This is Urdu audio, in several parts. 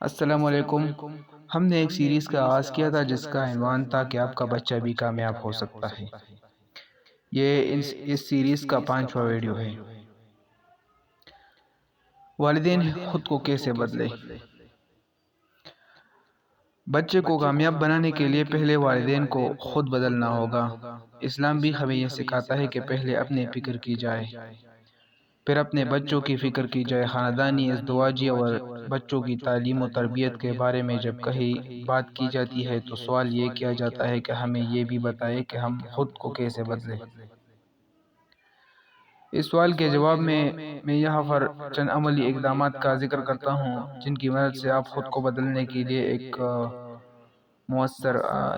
السلام علیکم۔ ہم نے ایک سیریز کا آغاز کیا تھا جس کا عنوان تھا کہ آپ کا بچہ بھی کامیاب ہو سکتا ہے۔ یہ اس سیریز کا 5واں ویڈیو ہے۔ والدین خود کو کیسے بدلے؟ بچے کو کامیاب بنانے کے لیے پہلے والدین کو خود بدلنا ہوگا۔ اسلام بھی ہمیں یہ سکھاتا ہے کہ پہلے اپنے فکر کی جائے، پھر اپنے بچوں کی فکر کی جائے۔ خاندانی ازدواجی اور بچوں کی تعلیم و تربیت کے بارے میں جب کہیں بات کی جاتی ہے تو سوال یہ کیا جاتا ہے کہ ہمیں یہ بھی بتائے کہ ہم خود کو کیسے بدلیں۔ اس سوال کے جواب میں یہاں پر چند عملی اقدامات کا ذکر کرتا ہوں جن کی مدد سے آپ خود کو بدلنے کے لیے ایک مؤثر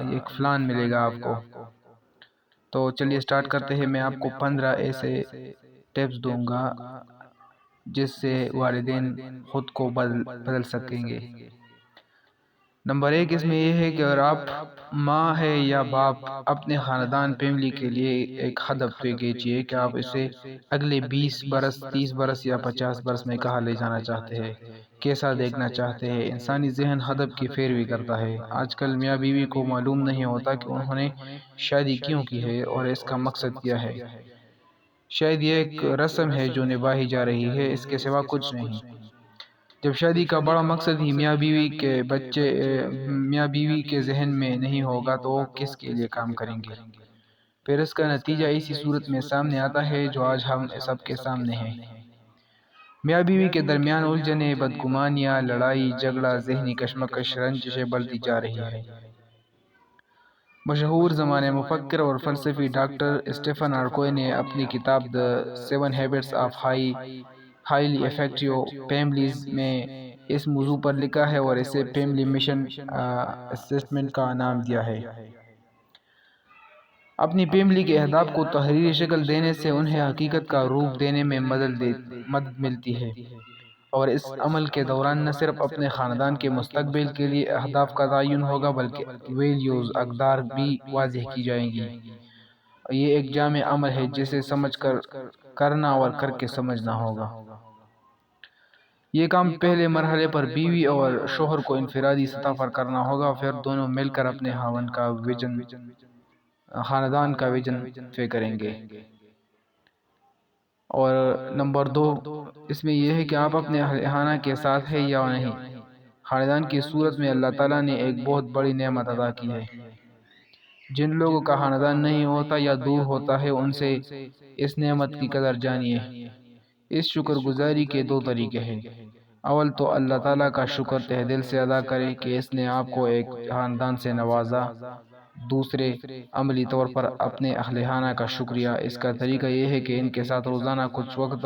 ایک پلان ملے گا آپ کو۔ تو چلیے سٹارٹ کرتے ہیں۔ میں آپ کو 15 ایسے ٹپس دوں گا جس سے والدین خود کو بدل سکیں گے۔ نمبر 1 اس میں یہ ہے کہ اگر آپ ماں ہے یا باپ، اپنے خاندان فیملی کے لیے ایک ہدف کیجئے کہ آپ اسے اگلے 20 برس، 30 برس یا 50 برس میں کہاں لے جانا چاہتے ہیں، کیسا دیکھنا چاہتے ہیں۔ انسانی ذہن ہدف کی پیروی کرتا ہے۔ آج کل میاں بیوی کو معلوم نہیں ہوتا کہ انہوں نے شادی کیوں کی ہے اور اس کا مقصد کیا ہے۔ شاید یہ ایک رسم ہے جو نبھائی جا رہی ہے، اس کے سوا کچھ نہیں۔ جب شادی کا بڑا مقصد ہی میاں بیوی کے ذہن میں نہیں ہوگا تو وہ کس کے لیے کام کریں گے؟ پھر اس کا نتیجہ اسی صورت میں سامنے آتا ہے جو آج ہم سب کے سامنے ہے۔ میاں بیوی کے درمیان الجھنیں، بدگمانیاں، لڑائی جھگڑا، ذہنی کشمکش، رنجشیں بڑھتی جا رہی ہے۔ مشہور زمانے مفکر اور فلسفی ڈاکٹر اسٹیفن ہاکوئی نے اپنی کتاب دی 7 habits of highly effective families میں اس موضوع پر لکھا ہے اور اسے فیملی مشن اسسمنٹ کا نام دیا ہے۔ اپنی فیملی کے اہداف کو تحریری شکل دینے سے انہیں حقیقت کا روپ دینے میں مدد ملتی ہے، اور اس عمل کے دوران نہ صرف اپنے خاندان کے مستقبل کے لیے اہداف کا تعین ہوگا بلکہ ویلیوز، اقدار بھی واضح کی جائیں گی۔ یہ ایک جامع عمل ہے جسے سمجھ کر کرنا اور کر کے سمجھنا ہوگا۔ یہ کام پہلے مرحلے پر بیوی اور شوہر کو انفرادی سطح پر کرنا ہوگا، پھر دونوں مل کر اپنے خاندان کا ویژن طے کریں گے۔ اور نمبر 2 اس میں یہ ہے کہ آپ اپنے اہل خانہ کے ساتھ ہیں یا نہیں۔ خاندان کی صورت میں اللہ تعالیٰ نے ایک بہت بڑی نعمت عطا کی ہے۔ جن لوگوں کا خاندان نہیں ہوتا یا دور ہوتا ہے ان سے اس نعمت کی قدر جانیے۔ اس شکر گزاری کے 2 طریقے ہیں۔ اول تو اللہ تعالیٰ کا شکر تہ دل سے ادا کریں کہ اس نے آپ کو ایک خاندان سے نوازا۔ دوسرے، عملی طور پر اپنے اہل خانہ کا شکریہ۔ اس کا طریقہ یہ ہے کہ ان کے ساتھ روزانہ کچھ وقت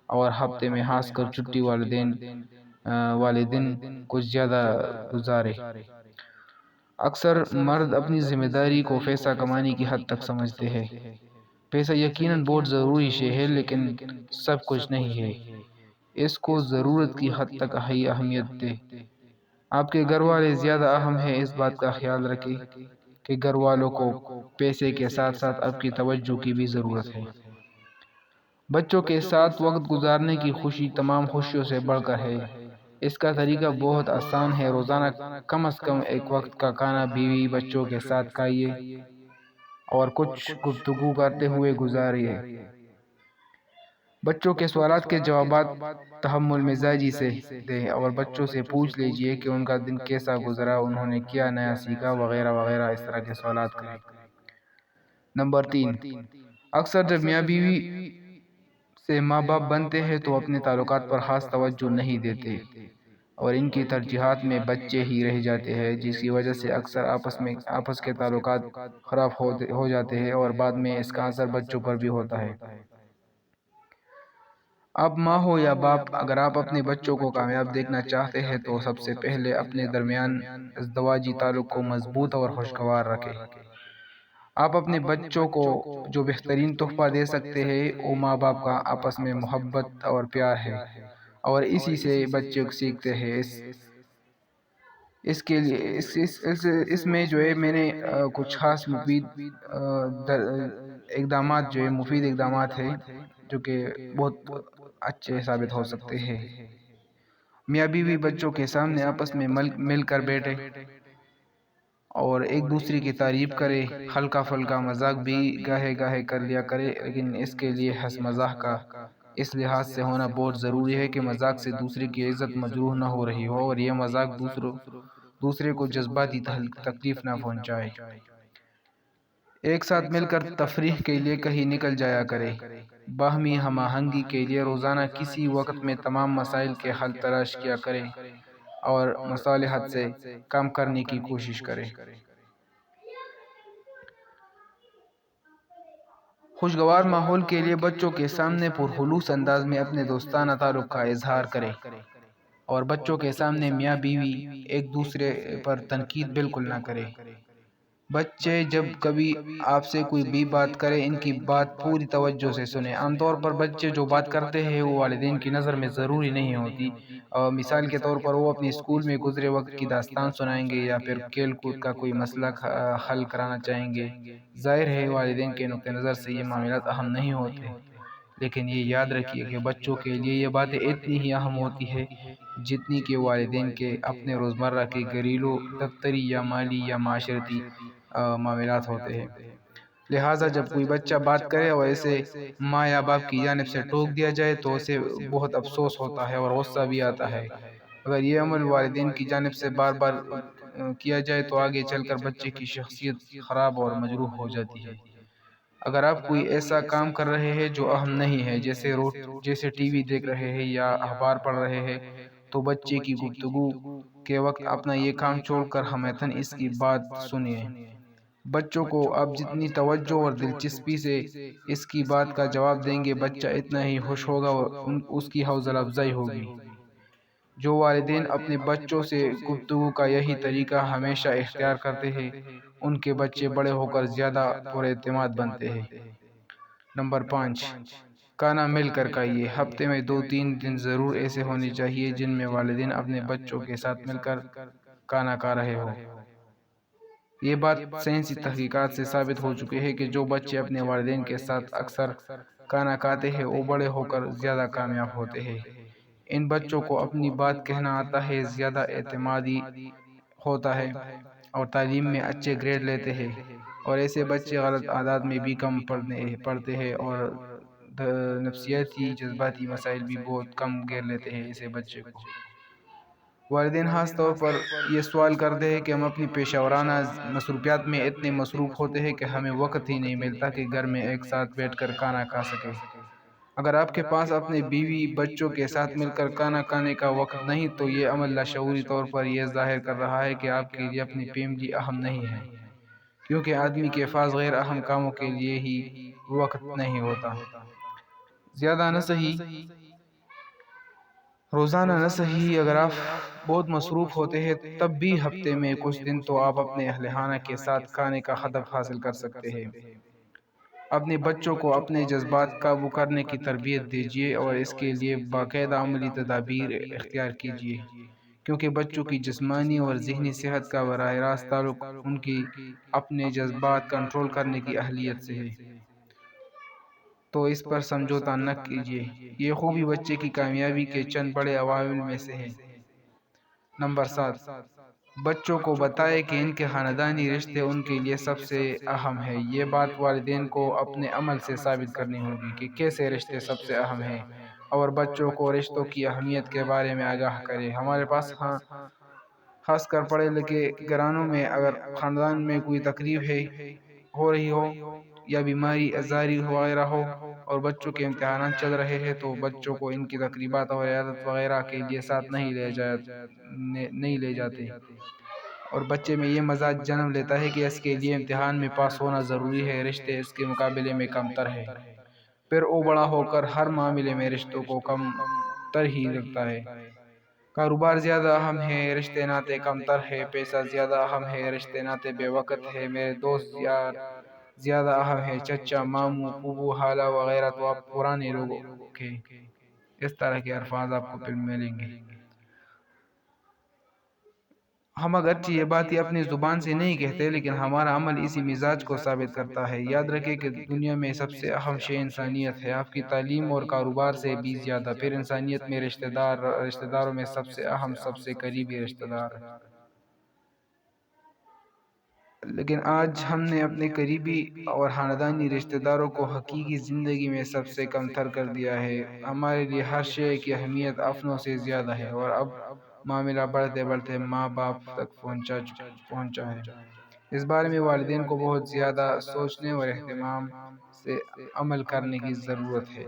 اور ہفتے میں خاص کر چھٹی والے دن کچھ زیادہ گزارے۔ اکثر مرد اپنی ذمہ داری کو پیسہ کمانے کی حد تک سمجھتے ہیں۔ پیسہ یقیناً بہت ضروری شے ہے لیکن سب کچھ نہیں ہے۔ اس کو ضرورت کی حد تک اہمیت دے۔ آپ کے گھر والے زیادہ اہم ہیں، اس بات کا خیال رکھیں کہ گھر والوں کو پیسے کے ساتھ ساتھ آپ کی توجہ کی بھی ضرورت ہے۔ بچوں کے ساتھ وقت گزارنے کی خوشی تمام خوشیوں سے بڑھ کر ہے۔ اس کا طریقہ بہت آسان ہے۔ روزانہ کم از کم ایک وقت کا کھانا بیوی بچوں کے ساتھ کھائیے اور کچھ گفتگو کرتے ہوئے گزاریے۔ بچوں کے سوالات کے جوابات تحمل مزاجی سے دیں اور بچوں سے پوچھ لیجئے کہ ان کا دن کیسا گزرا، انہوں نے کیا نیا سیکھا، وغیرہ وغیرہ۔ اس طرح کے سوالات کریں۔ نمبر 3 اکثر جب میاں بیوی سے ماں باپ بنتے ہیں تو اپنے تعلقات پر خاص توجہ نہیں دیتے اور ان کی ترجیحات میں بچے ہی رہ جاتے ہیں، جس کی وجہ سے اکثر آپس کے تعلقات خراب ہو جاتے ہیں اور بعد میں اس کا اثر بچوں پر بھی ہوتا ہے۔ آپ ماں ہو یا باپ، اگر آپ اپنے بچوں کو کامیاب دیکھنا چاہتے ہیں تو سب سے پہلے اپنے درمیان ازدواجی تعلق کو مضبوط اور خوشگوار رکھیں۔ آپ اپنے بچوں کو جو بہترین تحفہ دے سکتے ہیں وہ ماں باپ کا آپس میں محبت اور پیار ہے، اور اسی سے بچے سیکھتے ہیں۔ اس کے لیے اس میں جو ہے میں نے کچھ خاص مفید اقدامات ہیں جو کہ بہت اچھے ثابت ہو سکتے ہیں۔ میاں بیوی بچوں کے سامنے آپس میں مل کر بیٹھے اور ایک دوسرے کی تعریف کرے، ہلکا پھلکا مذاق بھی گاہے گاہے کر لیا کرے، لیکن اس کے لیے ہنس مزاح کا اس لحاظ سے ہونا بہت ضروری ہے کہ مذاق سے دوسرے کی عزت مجروح نہ ہو رہی ہو اور یہ مذاق دوسرے کو جذباتی تکلیف نہ پہنچائے۔ ایک ساتھ مل کر تفریح کے لیے کہیں نکل جایا کرے۔ باہمی ہم آہنگی کے لیے روزانہ کسی وقت میں تمام مسائل کے حل تلاش کیا کرے اور مصالحت سے کم کرنے کی کوشش کرے۔ خوشگوار ماحول کے لیے بچوں کے سامنے پرخلوص انداز میں اپنے دوستانہ تعلق کا اظہار کرے اور بچوں کے سامنے میاں بیوی ایک دوسرے پر تنقید بالکل نہ کرے۔ بچے جب کبھی آپ سے کوئی بھی بات کرے ان کی بات پوری توجہ سے سنیں۔ عام طور پر بچے جو بات کرتے ہیں وہ والدین کی نظر میں ضروری نہیں ہوتی۔ مثال کے طور پر وہ اپنی اسکول میں گزرے وقت کی داستان سنائیں گے یا پھر کھیل کود کا کوئی مسئلہ حل کرانا چاہیں گے۔ ظاہر ہے والدین کے نقطہ نظر سے یہ معاملات اہم نہیں ہوتے، لیکن یہ یاد رکھیے کہ بچوں کے لیے یہ باتیں اتنی ہی اہم ہوتی ہے جتنی کہ والدین کے اپنے روزمرہ کے گھریلو، دفتری یا مالی یا معاشرتی معاملات ہوتے ہیں۔ لہٰذا جب کوئی بچہ بات کرے اور اسے ماں یا باپ کی جانب سے ٹوک دیا جائے تو اسے بہت افسوس ہوتا ہے اور غصہ بھی آتا ہے۔ اگر یہ عمل والدین کی جانب سے بار بار کیا جائے تو آگے چل کر بچے کی شخصیت خراب اور مجروح ہو جاتی ہے۔ اگر آپ کوئی ایسا کام کر رہے ہیں جو اہم نہیں ہے، جیسے ٹی وی دیکھ رہے ہیں یا اخبار پڑھ رہے ہیں، تو بچے کی گفتگو کے وقت اپنا یہ کام چھوڑ کر ہمیتاً اس کی بات سنیے۔ بچوں کو آپ جتنی توجہ اور دلچسپی سے اس کی بات کا جواب دیں گے، بچہ اتنا ہی خوش ہوگا اور اس کی حوصلہ افزائی ہوگی۔ جو والدین اپنے بچوں سے گفتگو کا یہی طریقہ ہمیشہ اختیار کرتے ہیں، ان کے بچے بڑے ہو کر زیادہ پر اعتماد بنتے ہیں۔ نمبر 5، کھانا مل کر کھائیے۔ ہفتے میں 2-3 دن ضرور ایسے ہونے چاہیے جن میں والدین اپنے بچوں کے ساتھ مل کر کھانا کھا رہے ہوں۔ یہ بات سائنسی تحقیقات سے ثابت ہو چکی ہے کہ جو بچے اپنے والدین کے ساتھ اکثر کھانا کھاتے ہیں وہ بڑے ہو کر زیادہ کامیاب ہوتے ہیں۔ ان بچوں کو اپنی بات کہنا آتا ہے، زیادہ اعتمادی ہوتا ہے اور تعلیم میں اچھے گریڈ لیتے ہیں، اور ایسے بچے غلط عادات میں بھی کم پڑتے ہیں اور نفسیاتی جذباتی مسائل بھی بہت کم گھیر لیتے ہیں ایسے بچے کو۔ والدین خاص طور پر یہ سوال کرتے ہیں کہ ہم اپنی پیشہ ورانہ مصروفیات میں اتنے مصروف ہوتے ہیں کہ ہمیں وقت ہی نہیں ملتا کہ گھر میں ایک ساتھ بیٹھ کر کھانا کھا سکیں۔ اگر آپ کے پاس اپنے بیوی بچوں کے ساتھ مل کر کھانا کھانے کا وقت نہیں تو یہ عمل لاشعوری طور پر یہ ظاہر کر رہا ہے کہ آپ کے لیے اپنی فیملی اہم نہیں ہے، کیونکہ آدمی کے پاس غیر اہم کاموں کے لیے ہی وقت نہیں ہوتا۔ زیادہ نہ صحیح، روزانہ نہ صحیح، اگر آپ بہت مصروف ہوتے ہیں تب بھی ہفتے میں کچھ دن تو آپ اپنے اہل خانہ کے ساتھ کھانے کا ہدف حاصل کر سکتے ہیں۔ اپنے بچوں کو اپنے جذبات قابو کرنے کی تربیت دیجیے اور اس کے لیے باقاعدہ عملی تدابیر اختیار کیجیے، کیونکہ بچوں کی جسمانی اور ذہنی صحت کا براہ راست تعلق ان کی اپنے جذبات کنٹرول کرنے کی اہلیت سے ہے، تو اس پر سمجھوتہ نہ کیجیے۔ یہ خوبی بچے کی کامیابی کے چند بڑے عوامل میں سے ہے۔ نمبر 7، بچوں کو بتائیں کہ ان کے خاندانی رشتے ان کے لیے سب سے اہم ہیں۔ یہ بات والدین کو اپنے عمل سے ثابت کرنی ہوگی کہ کیسے رشتے سب سے اہم ہیں، اور بچوں کو رشتوں کی اہمیت کے بارے میں آگاہ کریں۔ ہمارے پاس خاص کر پڑھے لکھے گھرانوں میں اگر خاندان میں کوئی تقریب ہو رہی ہو یا بیماری ازاری وغیرہ ہو اور بچوں کے امتحانات چل رہے ہیں تو بچوں کو ان کی تقریبات اور عیادت وغیرہ کے لیے ساتھ نہیں لے جاتے، اور بچے میں یہ مزاج جنم لیتا ہے کہ اس کے لیے امتحان میں پاس ہونا ضروری ہے، رشتے اس کے مقابلے میں کم تر ہے۔ پھر وہ بڑا ہو کر ہر معاملے میں رشتوں کو کم تر ہی رکھتا ہے۔ کاروبار زیادہ اہم ہے، رشتے ناطے کم تر ہے۔ پیسہ زیادہ اہم ہے، رشتے ناطے بے وقت ہے۔ میرے دوست یار زیادہ اہم ہے، چچا، ماموں، پھوپھو، خالہ وغیرہ تو آپ پرانے لوگ ہیں۔ اس طرح کے الفاظ آپ کو پھر ملیں گے۔ ہم اگرچہ یہ باتیں اپنی زبان سے نہیں کہتے، لیکن ہمارا عمل اسی مزاج کو ثابت کرتا ہے۔ یاد رکھیں کہ دنیا میں سب سے اہم شے انسانیت ہے، آپ کی تعلیم اور کاروبار سے بھی زیادہ۔ پھر انسانیت میں رشتہ داروں میں سب سے اہم، سب سے قریبی رشتہ دار ہے۔ لیکن آج ہم نے اپنے قریبی اور خاندانی رشتہ داروں کو حقیقی زندگی میں سب سے کم تر کر دیا ہے۔ ہمارے لیے ہر شے کی اہمیت اپنوں سے زیادہ ہے، اور اب معاملہ بڑھتے بڑھتے ماں باپ تک پہنچا ہے۔ اس بارے میں والدین کو بہت زیادہ سوچنے اور اہتمام سے عمل کرنے کی ضرورت ہے۔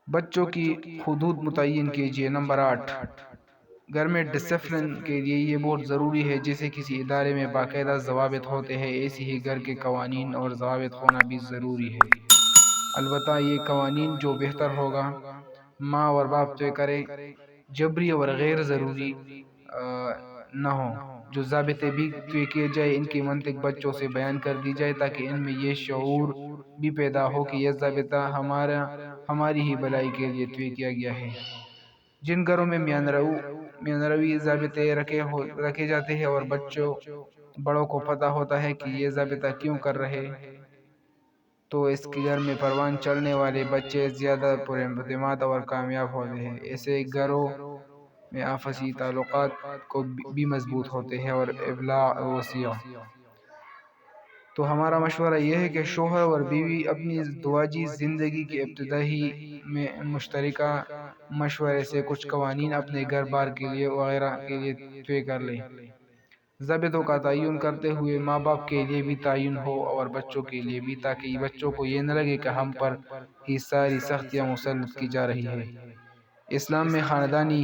بچوں کی حدود متعین کیجیے۔ نمبر 8، گھر میں ڈسپلن کے لیے یہ بہت ضروری ہے۔ جیسے کسی ادارے میں باقاعدہ ضوابط ہوتے ہیں، ایسے ہی گھر کے قوانین اور ضوابط ہونا بھی ضروری ہے۔ البتہ یہ قوانین جو بہتر ہوگا ماں اور باپ طے کرے، جبری اور غیر ضروری نہ ہو۔ جو ضابطے بھی طے کیے جائے، ان کی منطق بچوں سے بیان کر دی جائے، تاکہ ان میں یہ شعور بھی پیدا ہو کہ یہ ضابطہ ہماری ہی بھلائی کے لیے طے کیا گیا ہے۔ جن گھروں میں میاں روی ضابطے رکھے جاتے ہیں اور بڑوں کو پتہ ہوتا ہے کہ یہ ضابطہ کیوں کر رہے، تو اس کے گھر میں پروان چڑھنے والے بچے زیادہ پراعتماد اور کامیاب ہوتے ہیں۔ ایسے گھروں میں آپسی تعلقات کو بھی مضبوط ہوتے ہیں اور ابلاغ وسیع۔ تو ہمارا مشورہ یہ ہے کہ شوہر اور بیوی اپنی ازدواجی زندگی کے ابتدائی میں مشترکہ مشورے سے کچھ قوانین اپنے گھر بار کے لیے وغیرہ کے لیے طے کر لیں۔ ضابطوں کا تعین کرتے ہوئے ماں باپ کے لیے بھی تعین ہو اور بچوں کے لیے بھی، تاکہ بچوں کو یہ نہ لگے کہ ہم پر ہی ساری سختیاں مسلط کی جا رہی ہے۔ اسلام میں خاندانی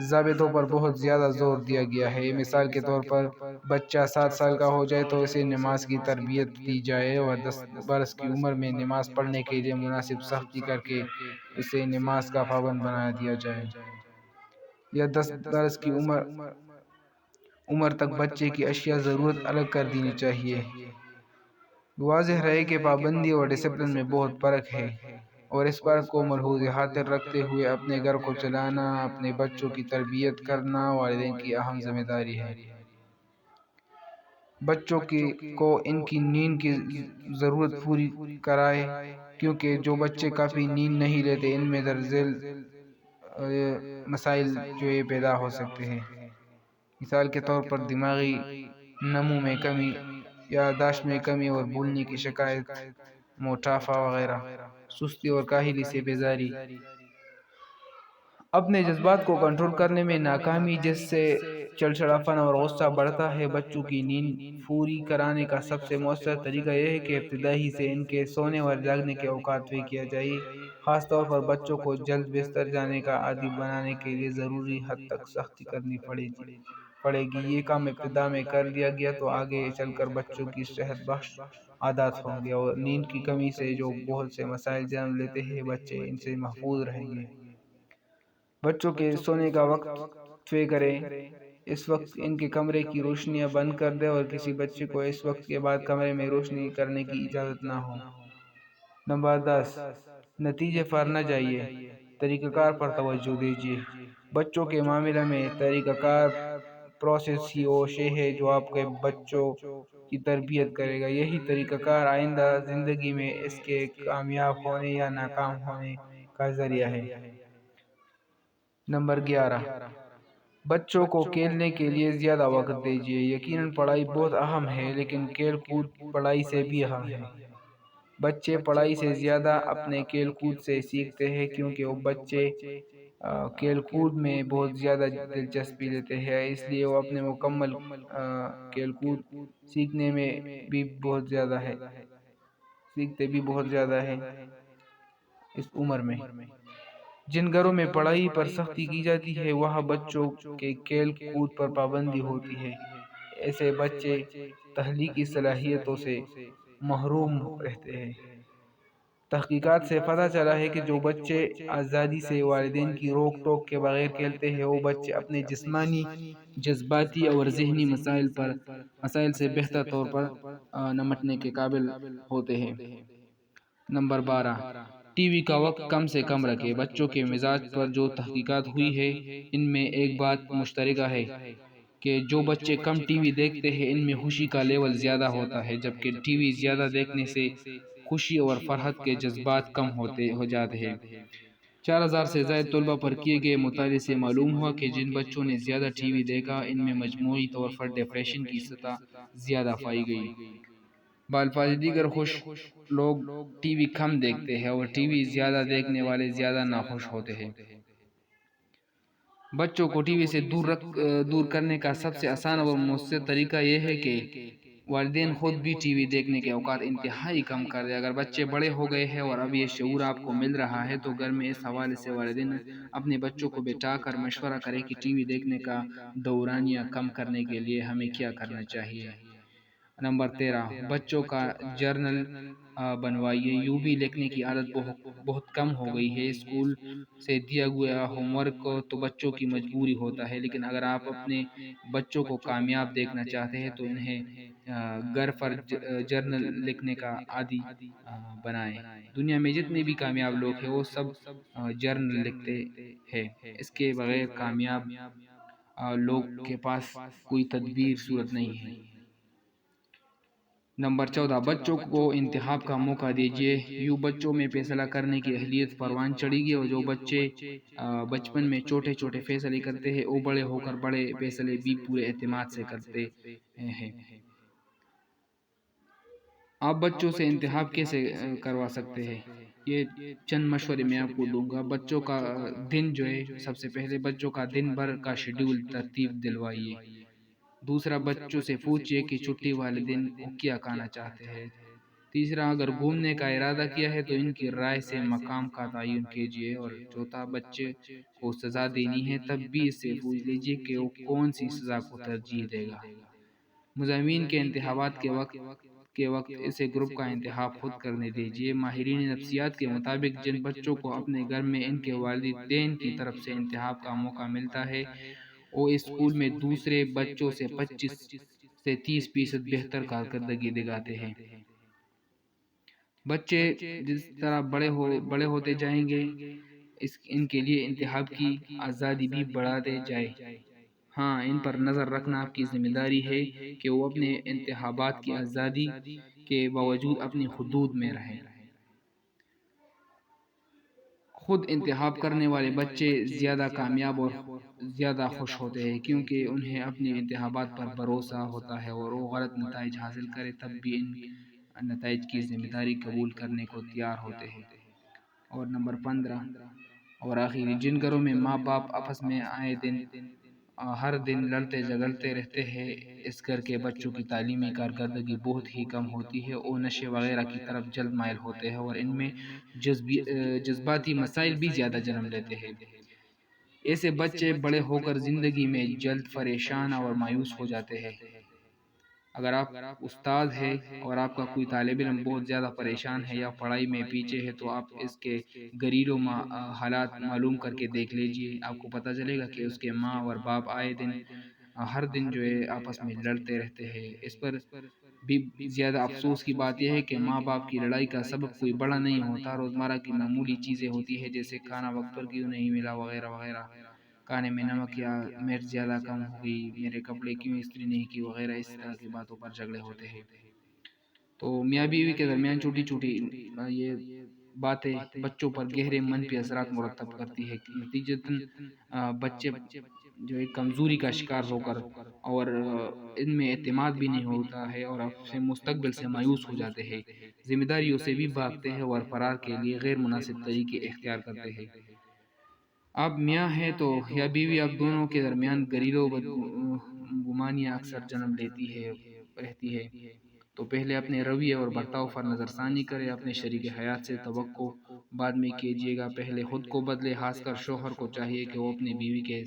ضابطوں پر بہت زیادہ زور دیا گیا ہے۔ مثال کے طور پر بچہ 7 سال کا ہو جائے تو اسے نماز کی تربیت دی جائے، اور 10 برس کی عمر میں نماز پڑھنے کے لیے مناسب سختی کر کے اسے نماز کا پابند بنا دیا جائے، یا 10 برس کی عمر تک بچے کی اشیاء ضرورت الگ کر دینی چاہیے۔ واضح رہے کہ پابندی اور ڈسپلن میں بہت فرق ہے، اور اس فرق کو ملحوظ خاطر رکھتے ہوئے اپنے گھر کو چلانا، اپنے بچوں کی تربیت کرنا والدین کی اہم ذمہ داری ہے۔ بچوں کو ان کی نیند کی ضرورت پوری کرائے، کیونکہ جو بچے کافی نیند نہیں لیتے، ان میں درج ذیل مسائل جو یہ پیدا ہو سکتے ہیں۔ مثال کے طور پر دماغی نمو میں کمی، یادداشت میں کمی اور بھولنے کی شکایت، موٹاپا وغیرہ، سستی اور کاہلی سے بیزاری۔ اپنے جذبات کو کنٹرول کرنے میں ناکامی، جس سے چڑچڑاپن اور غصہ بڑھتا ہے۔ بچوں کی نیند پوری کرانے کا سب سے مؤثر طریقہ یہ ہے کہ ابتدائی سے ان کے سونے اور جاگنے کے اوقات طے کیا جائے۔ خاص طور پر بچوں کو جلد بستر جانے کا عادی بنانے کے لیے ضروری حد تک سختی کرنی پڑے گی۔ یہ کام ابتدا میں کر لیا گیا تو آگے چل کر بچوں کی صحت بخش عادات ہوں گے، اور نیند کی کمی سے جو بہت سے مسائل جنم لیتے ہیں، بچے ان سے محفوظ رہیں گے۔ بچوں کے سونے کا وقت طے کریں۔ اس وقت ان کے کمرے کی روشنیاں بند کر دیں، اور کسی بچے کو اس وقت کے بعد کمرے میں روشنی کرنے کی اجازت نہ ہو۔ نمبر 10، نتیجے پر نہ جائیے، طریقہ کار پر توجہ دیجیے۔ بچوں کے معاملے میں طریقہ کار پروسیس ہی وہ شے ہے جو آپ کے بچوں کی تربیت کرے گا۔ یہی طریقہ کار آئندہ زندگی میں اس کے کامیاب ہونے یا ناکام ہونے کا ذریعہ ہے۔ نمبر 11، بچوں کو کھیلنے کے لیے زیادہ وقت دیجیے۔ یقیناً پڑھائی بہت اہم ہے، لیکن کھیل کود پڑھائی سے بھی اہم ہے۔ بچے پڑھائی سے زیادہ اپنے کھیل کود سے سیکھتے ہیں، کیونکہ وہ بچے کھیل کود میں بہت زیادہ دلچسپی لیتے ہیں، اس لیے وہ اپنے مکمل کھیل کود سیکھنے میں بھی بہت زیادہ ہے، سیکھتے بھی بہت زیادہ ہے اس عمر میں۔ جن گھروں میں پڑھائی پر سختی کی جاتی ہے، وہاں بچوں کے کھیل کود پر پابندی ہوتی ہے۔ ایسے بچے تخلیقی صلاحیتوں سے محروم رہتے ہیں۔ تحقیقات سے پتہ چلا ہے کہ جو بچے آزادی سے والدین کی روک ٹوک کے بغیر کھیلتے ہیں، وہ بچے اپنے جسمانی، جذباتی اور ذہنی مسائل سے بہتر طور پر نمٹنے کے قابل ہوتے ہیں۔ نمبر 12، ٹی وی کا وقت کم سے کم رکھے۔ بچوں کے مزاج پر جو تحقیقات ہوئی ہے ان میں ایک بات مشترکہ ہے کہ جو بچے کم ٹی وی دیکھتے ہیں ان میں خوشی کا لیول زیادہ ہوتا ہے، جبکہ ٹی وی زیادہ دیکھنے سے خوشی اور فرحت کے جذبات کم ہو جاتے ہیں۔ 4000 سے زائد طلبہ پر کیے گئے مطالعے سے معلوم ہوا کہ جن بچوں نے زیادہ ٹی وی دیکھا ان میں مجموعی طور پر ڈپریشن کی سطح زیادہ پائی گئی۔ بالفاظ دیگر خوش لوگ ٹی وی کم دیکھتے ہیں اور ٹی وی زیادہ دیکھنے والے زیادہ ناخوش ہوتے ہیں۔ بچوں کو ٹی وی سے دور کرنے کا سب سے آسان اور مؤثر طریقہ یہ ہے کہ والدین خود بھی ٹی وی دیکھنے کے اوقات انتہائی کم کر دیں۔ اگر بچے بڑے ہو گئے ہیں اور اب یہ شعور آپ کو مل رہا ہے تو گھر میں اس حوالے سے والدین اپنے بچوں کو بٹھا کر مشورہ کریں کہ ٹی وی دیکھنے کا دورانیہ کم کرنے کے لیے ہمیں کیا کرنا چاہیے۔ نمبر 13، بچوں کا جرنل بنوائیے۔ یوں بھی لکھنے کی عادت بہت کم ہو گئی ہے۔ اسکول سے دیا گیا ہوم ورک تو بچوں کی مجبوری ہوتا ہے، لیکن اگر آپ اپنے بچوں کو کامیاب دیکھنا چاہتے ہیں تو انہیں گھر پر جرنل لکھنے کا عادی بنائیں۔ دنیا میں جتنے بھی کامیاب لوگ ہیں وہ سب جرنل لکھتے ہیں۔ اس کے بغیر کامیاب لوگ کے پاس کوئی تدبیر صورت نہیں ہے۔ نمبر 14، بچوں کو انتخاب کا موقع دیجیے۔ یوں بچوں میں فیصلہ کرنے کی اہلیت پروان چڑھے گی، اور جو بچے بچپن میں چھوٹے چھوٹے فیصلے کرتے ہیں وہ بڑے ہو کر بڑے فیصلے بھی پورے اعتماد سے کرتے ہیں۔ آپ بچوں سے انتخاب کیسے کروا سکتے ہیں؟ یہ چند مشورے میں آپ کو دوں گا۔ بچوں کا دن جو ہے، سب سے پہلے بچوں کا دن بھر کا شیڈول ترتیب دلوائیے۔ دوسرا، بچوں سے پوچھئے کہ چھٹی والے دن وہ کیا کھانا چاہتے ہیں۔ تیسرا، اگر گھومنے کا ارادہ کیا ہے تو ان کی رائے سے مقام کا تعین کیجیے۔ اور چوتھا، بچے کو سزا دینی ہے تب بھی اس سے پوچھ لیجیے کہ وہ کون سی سزا کو ترجیح دے گا۔ مضامین کے انتخابات کے وقت اسے گروپ کا انتخاب خود کرنے دیجیے۔ ماہرین نفسیات کے مطابق جن بچوں کو اپنے گھر میں ان کے والدین کی طرف سے انتخاب کا موقع ملتا ہے وہ اسکول میں دوسرے بچوں سے 25 سے 30% بہتر کارکردگی دکھاتے ہیں۔ بچے جس طرح بڑے ہوتے جائیں گے ان کے لیے انتخاب کی آزادی بھی بڑھاتے جائے۔ ہاں، ان پر نظر رکھنا آپ کی ذمہ داری ہے کہ وہ اپنے انتخابات کی آزادی کے باوجود اپنی حدود میں رہیں۔ خود انتخاب کرنے والے بچے زیادہ کامیاب اور زیادہ خوش ہوتے ہیں، کیونکہ انہیں اپنے انتخابات پر بھروسہ ہوتا ہے، اور وہ غلط نتائج حاصل کرے تب بھی ان نتائج کی ذمہ داری قبول کرنے کو تیار ہوتے ہیں۔ اور نمبر 15 اور آخری، جن گھروں میں ماں باپ آپس میں ہر دن لڑتے جھگڑتے رہتے ہیں اس گھر کے بچوں کی تعلیمی کارکردگی بہت ہی کم ہوتی ہے۔ وہ نشے وغیرہ کی طرف جلد مائل ہوتے ہیں اور ان میں جذباتی مسائل بھی زیادہ جنم لیتے ہیں۔ ایسے بچے بڑے ہو کر زندگی میں جلد پریشان اور مایوس ہو جاتے ہیں۔ اگر آپ استاد ہیں اور آپ کا کوئی طالب علم بہت زیادہ پریشان ہے یا پڑھائی میں پیچھے ہے تو آپ اس کے گھریلو حالات معلوم کر کے دیکھ لیجئے۔ آپ کو پتہ چلے گا کہ اس کے ماں اور باپ ہر دن جو ہے آپس میں لڑتے رہتے ہیں۔ اس پر بھی زیادہ افسوس کی بات یہ ہے کہ ماں باپ کی لڑائی کا سبب کوئی بڑا نہیں ہوتا، روزمرہ کی معمولی چیزیں ہوتی ہیں، جیسے کھانا وقت پر کیوں نہیں ملا وغیرہ وغیرہ، کھانے میں نمک یا مرچ زیادہ کم ہو گئی، میرے کپڑے کیوں استری نہیں کی وغیرہ، اس طرح کی باتوں پر جھگڑے ہوتے ہیں۔ تو میاں بیوی کے درمیان چھوٹی چھوٹی یہ باتیں بچوں پر گہرے منفی اثرات مرتب کرتی ہے۔ نتیجتاً بچے جو ایک کمزوری کا شکار ہو کر اور ان میں اعتماد بھی نہیں ہوتا ہے اور اپنے مستقبل سے مایوس ہو جاتے ہیں، ذمہ داریوں سے بھی بھاگتے ہیں اور فرار کے لیے غیر مناسب طریقے اختیار کرتے ہیں۔ آپ میاں ہیں تو یا بیوی، آپ دونوں کے درمیان گھریلو بدگمانیاں اکثر جنم رہتی ہے۔ تو پہلے اپنے رویے اور برتاؤ پر نظر ثانی کریں۔ اپنے شریک حیات سے توقع بعد میں کیجیے گا، پہلے خود کو بدلے۔ خاص کر شوہر کو چاہیے کہ وہ اپنی بیوی کے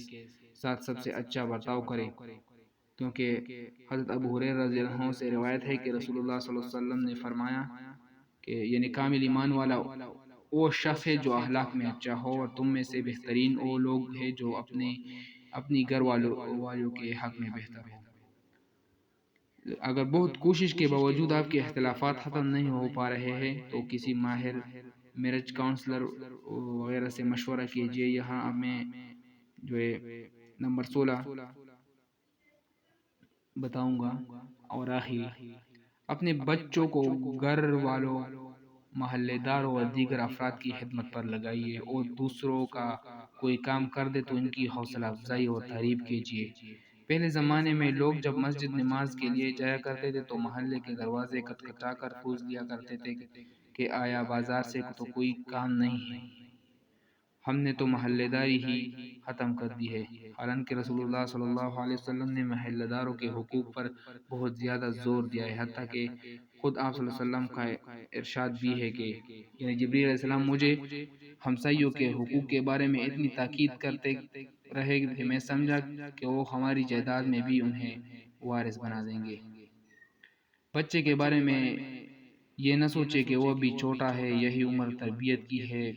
ساتھ سب سے اچھا برتاؤ کرے، کیونکہ حضرت ابو ہریرہ رضی اللہ عنہ سے روایت ہے کہ رسول اللہ صلی اللہ علیہ وسلم نے فرمایا کہ یعنی کامل ایمان والا وہ شخص ہے جو اخلاق میں اچھا ہو، اور تم میں سے بہترین وہ لوگ ہیں جو اپنی گھر والوں کے حق میں بہتر ہو۔ اگر بہت کوشش کے باوجود آپ کے اختلافات ختم نہیں ہو پا رہے ہیں تو کسی ماہر میرج کاؤنسلر وغیرہ سے مشورہ کیجیے۔ یہاں اب میں جو ہے نمبر 16 بتاؤں گا۔ اور آخری، اپنے بچوں کو گھر والوں، محلے داروں اور دیگر افراد کی خدمت پر لگائیے، اور دوسروں کا کوئی کام کر دے تو ان کی حوصلہ افزائی اور تعریف کیجیے۔ پہلے زمانے میں لوگ جب مسجد نماز کے لیے جایا کرتے تھے تو محلے کے دروازے کھٹکھٹا کر پوچھ لیا کرتے تھے کہ آیا بازار سے تو کوئی کام نہیں ہے؟ ہم نے تو محلے داری ہی ختم کر دی ہے۔ حالانکہ رسول اللہ صلی اللہ علیہ وسلم نے محلے داروں کے حقوق پر بہت زیادہ زور دیا ہے، حتیٰ کہ خود آپ صلی اللہ علیہ وسلم کا ارشاد بھی ہے کہ یعنی جبریل علیہ السلام مجھے ہمسائیوں کے حقوق کے بارے میں اتنی تاکید کرتے رہے کہ میں سمجھا کہ وہ ہماری جائیداد میں بھی انہیں وارث بنا دیں گے۔ بچے کے بارے میں یہ نہ سوچے کہ وہ ابھی چھوٹا ہے، یہی عمر تربیت کی ہے۔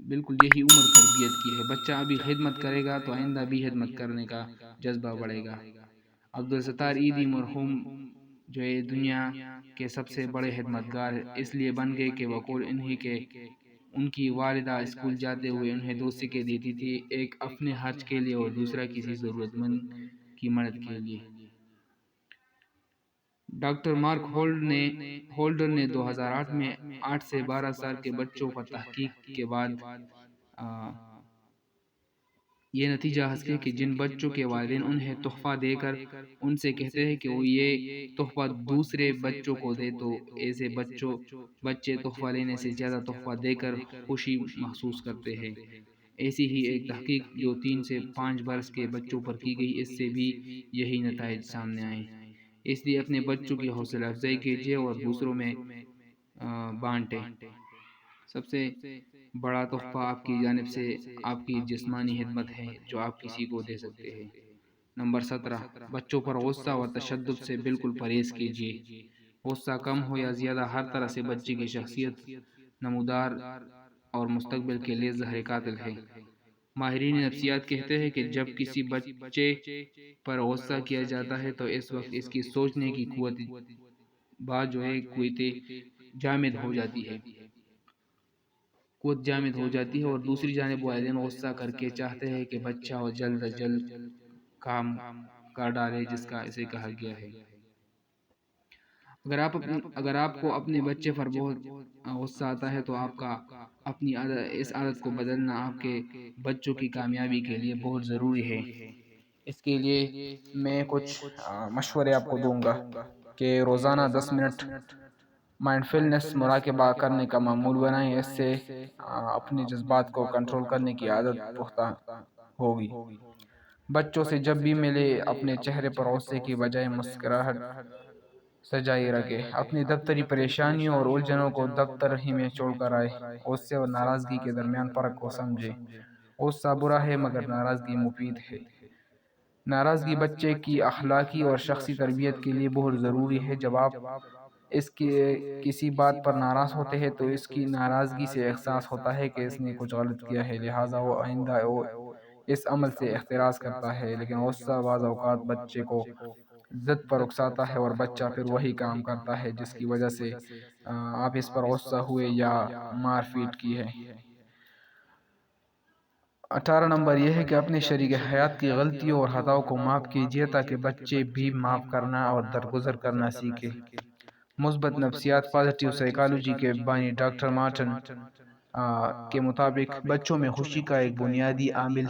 بالکل یہی عمر تربیت کی ہے۔ بچہ ابھی خدمت کرے گا تو آئندہ بھی خدمت کرنے کا جذبہ بڑھے گا۔ عبدالستار عیدی مرحوم جو ہے دنیا کے سب سے بڑے خدمت گار اس لیے بن گئے کہ بقول انہی کے ان کی والدہ اسکول جاتے ہوئے انہیں 2 سکے دیتی تھی، ایک اپنے خرچ کے لیے اور دوسرا کسی ضرورت مند کی مدد کے لیے۔ ڈاکٹر مارک ہولڈر نے 2008 میں 8 سے 12 سال کے بچوں پر تحقیق کے بعد یہ نتیجہ حاصل کیا کہ جن بچوں کے والدین انہیں تحفہ دے کر ان سے کہتے ہیں کہ وہ یہ تحفہ دوسرے بچوں کو دے تو ایسے بچے تحفہ لینے سے زیادہ تحفہ دے کر خوشی محسوس کرتے ہیں۔ ایسی ہی ایک تحقیق جو 3 سے 5 برس کے بچوں پر کی گئی، اس سے بھی یہی نتائج سامنے آئے۔ اس لیے اپنے بچوں کی حوصلہ افزائی کیجیے اور دوسروں میں بانٹیں۔ سب سے بڑا تحفہ آپ کی جانب سے آپ کی جسمانی خدمت ہے جو آپ کسی کو دے سکتے ہیں۔ نمبر 17، بچوں پر غصہ اور تشدد سے بالکل پرہیز کیجیے۔ غصہ کم ہو یا زیادہ ہر طرح سے بچے کی شخصیت نمودار اور مستقبل کے لیے زہر قاتل ہے۔ ماہرین نفسیات کہتے ہیں کہ جب کسی بچے پر غصہ کیا جاتا ہے تو اس وقت اس کی سوچنے کی قوت جامد ہو جاتی ہے اور دوسری جانب والدین غصہ کر کے چاہتے ہیں کہ بچہ وہ جلد از جلد کام کر ڈالے جس کا اسے کہا گیا ہے۔ اگر آپ کو اپنے بچے پر بہت غصہ آتا ہے تو آپ کا اپنی اس عادت کو بدلنا آپ کے بچوں کی کامیابی کے لیے بہت ضروری ہے۔ اس کے لیے میں کچھ مشورے آپ کو دوں گا کہ روزانہ 10 منٹ مائنڈ فلنس مراقبہ کرنے کا معمول بنائیں۔ اس سے اپنے جذبات کو کنٹرول کرنے کی عادت پختہ ہوگی۔ بچوں سے جب بھی ملے اپنے چہرے پر غصے کی بجائے مسکراہٹ سجائی رکھے۔ اپنی دفتری پریشانیوں اور الجھنوں کو دفتر ہی میں چھوڑ کر آئے۔ غصے اور ناراضگی کے درمیان فرق کو سمجھے۔ غصہ برا ہے مگر ناراضگی مفید ہے۔ ناراضگی بچے کی اخلاقی اور شخصی تربیت کے لیے بہت ضروری ہے۔ جب آپ اس کے کسی بات پر ناراض ہوتے ہیں تو اس کی ناراضگی سے احساس ہوتا ہے کہ اس نے کچھ غلط کیا ہے، لہٰذا وہ آئندہ اس عمل سے احتراز کرتا ہے۔ لیکن غصہ بعض اوقات بچے کو ضد پر اکساتا ہے اور بچہ پھر وہی کام کرتا ہے جس کی وجہ سے آپ اس پر غصہ ہوئے یا مار پیٹ کی ہے۔ 18 نمبر یہ ہے کہ اپنے شریک حیات کی غلطیوں اور خطاؤں کو معاف کیجیے تاکہ بچے بھی معاف کرنا اور درگزر کرنا سیکھیں۔ مثبت نفسیات پازیٹیو سائیکالوجی کے بانی ڈاکٹر مارٹن کے مطابق بچوں میں خوشی کا ایک بنیادی عامل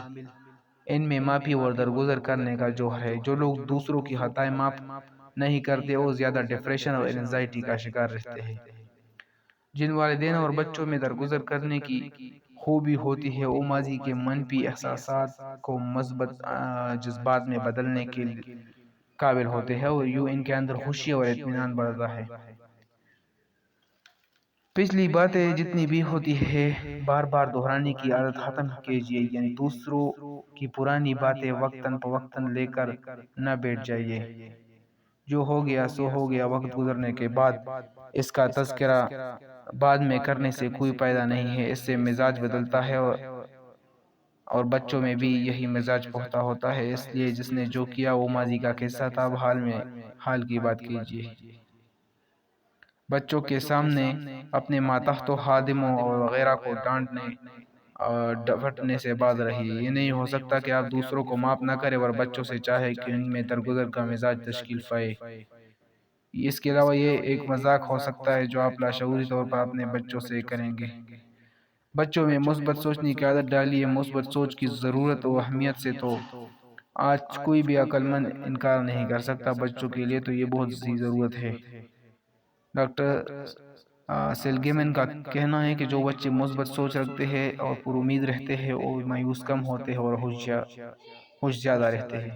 ان میں معافی اور درگزر کرنے کا جوہر ہے۔ جو لوگ دوسروں کی خطائیں معاف نہیں کرتے وہ زیادہ ڈپریشن اور انزائٹی کا شکار رہتے ہیں۔ جن والدین اور بچوں میں درگزر کرنے کی خوبی ہوتی ہے وہ ماضی کے منفی احساسات کو مثبت جذبات میں بدلنے کے قابل ہوتے ہیں اور یوں ان کے اندر خوشی اور اطمینان بڑھتا ہے۔ پچھلی باتیں جتنی بھی ہوتی ہے بار بار دہرانے کی عادت ختم کیجیے، یعنی دوسروں کی پرانی باتیں وقتاً فوقتاً لے کر نہ بیٹھ جائیے۔ جو ہو گیا سو ہو گیا، وقت گزرنے کے بعد اس کا تذکرہ بعد میں کرنے سے کوئی فائدہ نہیں ہے۔ اس سے مزاج بدلتا ہے اور بچوں میں بھی یہی مزاج پختہ ہوتا ہے۔ اس لیے جس نے جو کیا وہ ماضی کا قصہ تھا، اب حال کی بات کیجیے۔ بچوں کے سامنے اپنے ماتحت و خادموں اور وغیرہ کو ڈانٹنے اور ڈپٹنے سے باز رہیے۔ یہ نہیں ہو سکتا کہ آپ دوسروں کو معاف نہ کریں اور بچوں سے چاہے کہ ان میں درگزر کا مزاج تشکیل پائے۔ اس کے علاوہ یہ ایک مذاق ہو سکتا ہے جو آپ لاشعوری طور پر اپنے بچوں سے کریں گے۔ بچوں میں مثبت سوچنے کی عادت ڈالیے۔ مثبت سوچ کی ضرورت و اہمیت سے تو آج کوئی بھی عقل مند انکار نہیں کر سکتا۔ بچوں کے لیے تو یہ بہت سی ضرورت ہے۔ ڈاکٹر سیلگمن کا کہنا ہے کہ جو بچے مثبت سوچ رکھتے ہیں اور پر امید رہتے ہیں وہ مایوس کم ہوتے ہیں اور خوش زیادہ رہتے ہیں۔